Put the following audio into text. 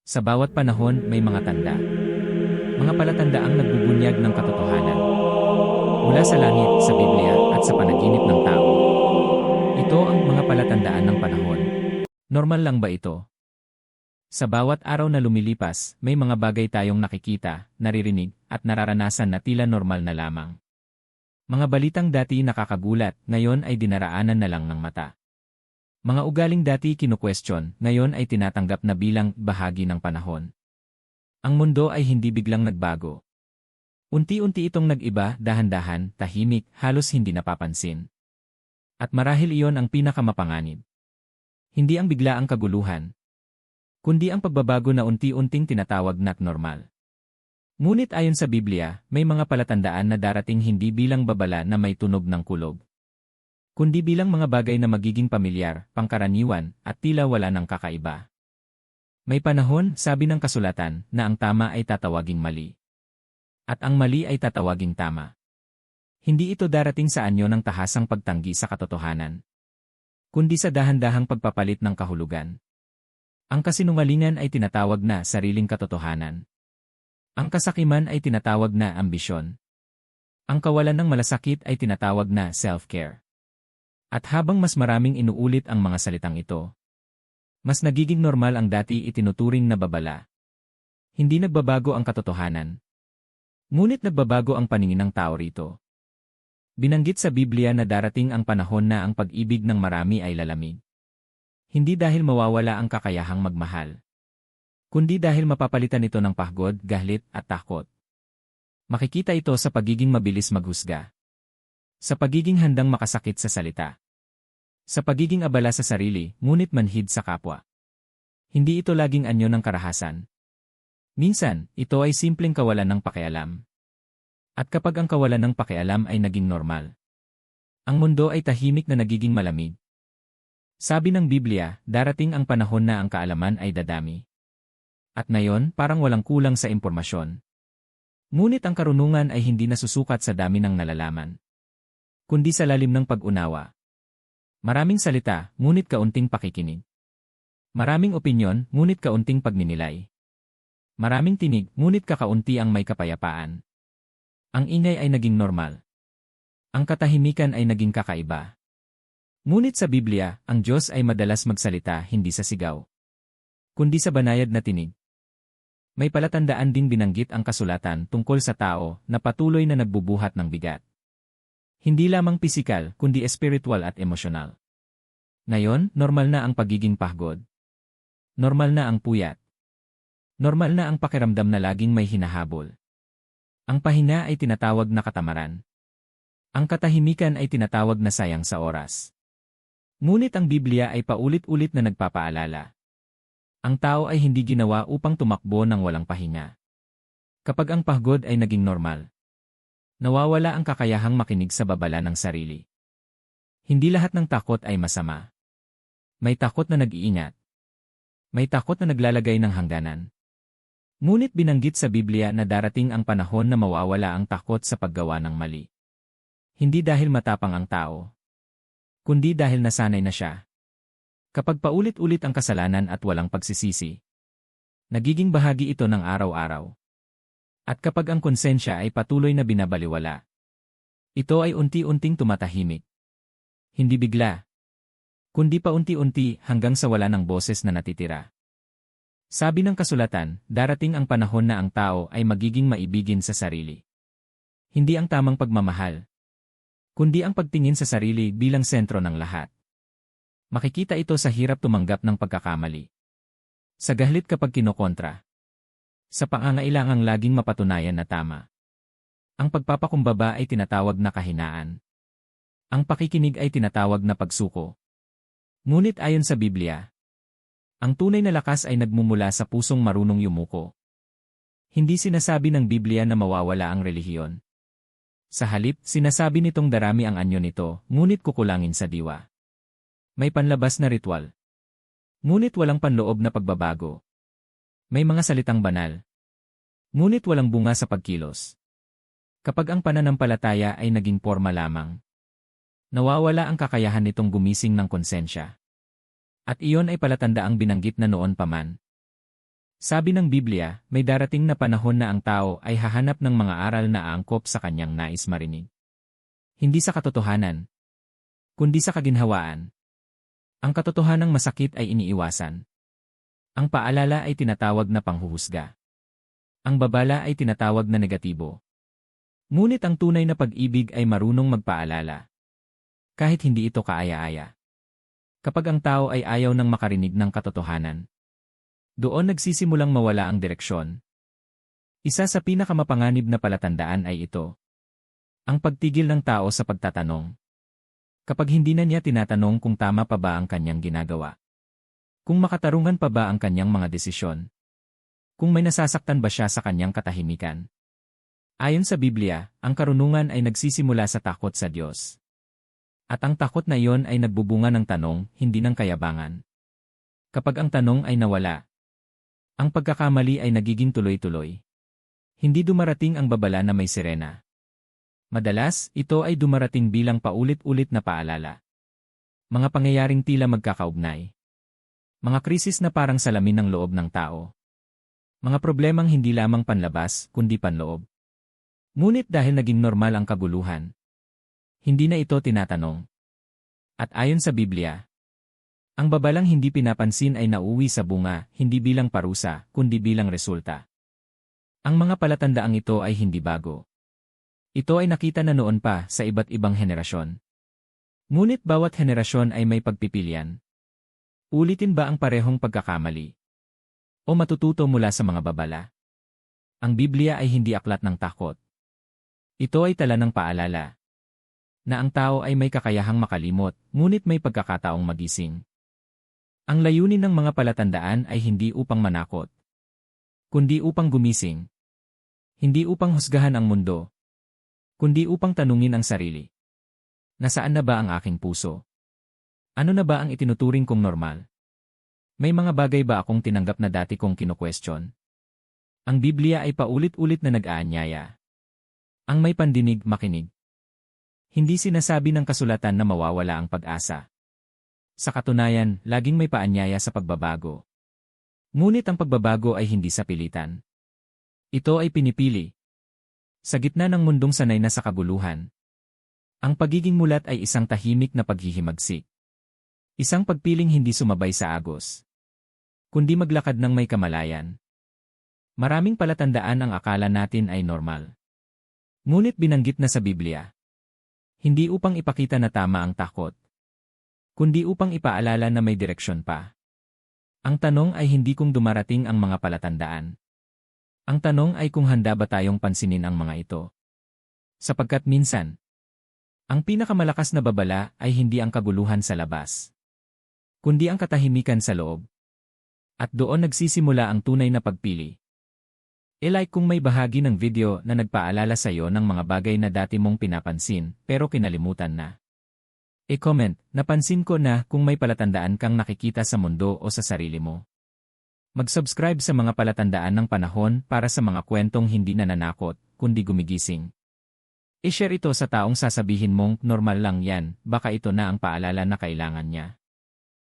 Sa bawat panahon may mga tanda. Mga palatandaang nagbubunyag ng katotohanan. Mula sa langit, sa Biblia, at sa panaginip ng tao. Ito ang mga palatandaan ng panahon. Normal lang ba ito? Sa bawat araw na lumilipas, may mga bagay tayong nakikita, naririnig, at nararanasan na tila normal na lamang. Mga balitang dati nakakagulat, ngayon ay dinaraanan na lang ng mata. Mga ugaling dati kinukwestiyon, ngayon ay tinatanggap na bilang bahagi ng panahon. Ang mundo ay hindi biglang nagbago. Unti-unti itong nag-iba, dahan-dahan, tahimik, halos hindi napapansin. At marahil iyon ang pinakamapanganib. Hindi ang biglaang kaguluhan, kundi ang pagbabago na unti-unting tinatawag na normal. Ngunit ayon sa Biblia, may mga palatandaan na darating hindi bilang babala na may tunog ng kulog, kundi bilang mga bagay na magiging pamilyar, pangkaraniwan, at tila wala ng kakaiba. May panahon, sabi ng kasulatan, na ang tama ay tatawaging mali. At ang mali ay tatawaging tama. Hindi ito darating sa anyo ng tahasang pagtanggi sa katotohanan, kundi sa dahan-dahang pagpapalit ng kahulugan. Ang kasinungalingan ay tinatawag na sariling katotohanan. Ang kasakiman ay tinatawag na ambisyon. Ang kawalan ng malasakit ay tinatawag na self-care. At habang mas maraming inuulit ang mga salitang ito, mas nagiging normal ang dati itinuturing na babala. Hindi nagbabago ang katotohanan, ngunit nagbabago ang paningin ng tao rito. Binanggit sa Biblia na darating ang panahon na ang pag-ibig ng marami ay lalamig. Hindi dahil mawawala ang kakayahang magmahal, kundi dahil mapapalitan ito ng pagod, galit, at takot. Makikita ito sa pagiging mabilis maghusga, sa pagiging handang makasakit sa salita, sa pagiging abala sa sarili, ngunit manhid sa kapwa. Hindi ito laging anyo ng karahasan. Minsan, ito ay simpleng kawalan ng pakialam. At kapag ang kawalan ng pakialam ay naging normal, ang mundo ay tahimik na nagiging malamig. Sabi ng Biblia, darating ang panahon na ang kaalaman ay dadami. At ngayon, parang walang kulang sa impormasyon. Ngunit ang karunungan ay hindi nasusukat sa dami ng nalalaman, kundi sa lalim ng pag-unawa. Maraming salita, ngunit kaunting pakikinig. Maraming opinyon, ngunit kaunting pagninilay. Maraming tinig, ngunit kakaunti ang may kapayapaan. Ang ingay ay naging normal. Ang katahimikan ay naging kakaiba. Ngunit sa Biblia, ang Diyos ay madalas magsalita hindi sa sigaw, kundi sa banayad na tinig. May palatandaan ding binanggit ang kasulatan tungkol sa tao na patuloy na nagbubuhat ng bigat. Hindi lamang pisikal, kundi espiritual at emosyonal. Ngayon, normal na ang pagiging pagod. Normal na ang puyat. Normal na ang pakiramdam na laging may hinahabol. Ang pahinga ay tinatawag na katamaran. Ang katahimikan ay tinatawag na sayang sa oras. Ngunit ang Biblia ay paulit-ulit na nagpapaalala. Ang tao ay hindi ginawa upang tumakbo ng walang pahinga. Kapag ang pagod ay naging normal, nawawala ang kakayahang makinig sa babala ng sarili. Hindi lahat ng takot ay masama. May takot na nag-iingat. May takot na naglalagay ng hangganan. Ngunit binanggit sa Biblia na darating ang panahon na mawawala ang takot sa paggawa ng mali. Hindi dahil matapang ang tao, kundi dahil nasanay na siya. Kapag paulit-ulit ang kasalanan at walang pagsisisi, nagiging bahagi ito ng araw-araw. At kapag ang konsensya ay patuloy na binabaliwala, ito ay unti-unting tumatahimik. Hindi bigla, kundi paunti-unti hanggang sa wala ng boses na natitira. Sabi ng kasulatan, darating ang panahon na ang tao ay magiging maibigin sa sarili. Hindi ang tamang pagmamahal, kundi ang pagtingin sa sarili bilang sentro ng lahat. Makikita ito sa hirap tumanggap ng pagkakamali, sa galit kapag kinokontra, sa pangangailangang laging mapatunayan na tama. Ang pagpapakumbaba ay tinatawag na kahinaan. Ang pakikinig ay tinatawag na pagsuko. Ngunit ayon sa Biblia, ang tunay na lakas ay nagmumula sa pusong marunong yumuko. Hindi sinasabi ng Biblia na mawawala ang relihiyon. Sa halip, sinasabi nitong darami ang anyo nito, ngunit kukulangin sa diwa. May panlabas na ritual, ngunit walang panloob na pagbabago. May mga salitang banal, ngunit walang bunga sa pagkilos. Kapag ang pananampalataya ay naging porma lamang, nawawala ang kakayahan nitong gumising ng konsensya. At iyon ay palatandaang binanggit na noon pa man. Sabi ng Biblia, may darating na panahon na ang tao ay hahanap ng mga aral na aangkop sa kanyang nais marinig. Hindi sa katotohanan, kundi sa kaginhawaan. Ang katotohanang masakit ay iniiwasan. Ang paalala ay tinatawag na panghuhusga. Ang babala ay tinatawag na negatibo. Ngunit ang tunay na pag-ibig ay marunong magpaalala. Kahit hindi ito kaaya-aya. Kapag ang tao ay ayaw ng makarinig ng katotohanan, doon nagsisimulang mawala ang direksyon. Isa sa pinakamapanganib na palatandaan ay ito. Ang pagtigil ng tao sa pagtatanong. Kapag hindi na niya tinatanong kung tama pa ba ang kanyang ginagawa. Kung makatarungan pa ba ang kanyang mga desisyon. Kung may nasasaktan ba siya sa kanyang katahimikan. Ayon sa Biblia, ang karunungan ay nagsisimula sa takot sa Diyos. At ang takot na iyon ay nagbubunga ng tanong, hindi ng kayabangan. Kapag ang tanong ay nawala, ang pagkakamali ay nagiging tuloy-tuloy. Hindi dumarating ang babala na may sirena. Madalas, ito ay dumarating bilang paulit-ulit na paalala. Mga pangyayaring tila magkakaugnay. Mga krisis na parang salamin ng loob ng tao. Mga problemang hindi lamang panlabas, kundi panloob. Ngunit dahil naging normal ang kaguluhan, hindi na ito tinatanong. At ayon sa Biblia, ang babalang hindi pinapansin ay nauwi sa bunga, hindi bilang parusa, kundi bilang resulta. Ang mga palatandaang ito ay hindi bago. Ito ay nakita na noon pa sa iba't ibang henerasyon. Ngunit bawat henerasyon ay may pagpipilian. Ulitin ba ang parehong pagkakamali? O matututo mula sa mga babala? Ang Biblia ay hindi aklat ng takot. Ito ay tala ng paalala na ang tao ay may kakayahang makalimot, ngunit may pagkakataong magising. Ang layunin ng mga palatandaan ay hindi upang manakot, kundi upang gumising. Hindi upang husgahan ang mundo, kundi upang tanungin ang sarili. Nasaan na ba ang aking puso? Ano na ba ang itinuturing kong normal? May mga bagay ba akong tinanggap na dati kong kino-question? Ang Biblia ay paulit-ulit na nag-aanyaya. Ang may pandinig, makinig. Hindi sinasabi ng kasulatan na mawawala ang pag-asa. Sa katunayan, laging may paanyaya sa pagbabago. Ngunit ang pagbabago ay hindi sa pilitan. Ito ay pinipili. Sa gitna ng mundong sanay na sa kaguluhan, ang pagiging mulat ay isang tahimik na paghihimagsik. Isang pagpiling hindi sumabay sa agos, kundi maglakad ng may kamalayan. Maraming palatandaan ang akala natin ay normal. Ngunit binanggit na sa Biblia. Hindi upang ipakita na tama ang takot, kundi upang ipaalala na may direksyon pa. Ang tanong ay hindi kung dumarating ang mga palatandaan. Ang tanong ay kung handa ba tayong pansinin ang mga ito. Sapagkat minsan, ang pinakamalakas na babala ay hindi ang kaguluhan sa labas, kundi ang katahimikan sa loob. At doon nagsisimula ang tunay na pagpili. I-like kung may bahagi ng video na nagpaalala sa iyo ng mga bagay na dati mong pinapansin pero kinalimutan na. I-comment, napansin ko na kung may palatandaan kang nakikita sa mundo o sa sarili mo. Mag-subscribe sa mga palatandaan ng panahon para sa mga kwentong hindi nananakot, kundi gumigising. I-share ito sa taong sasabihin mong normal lang yan, baka ito na ang paalala na kailangan niya.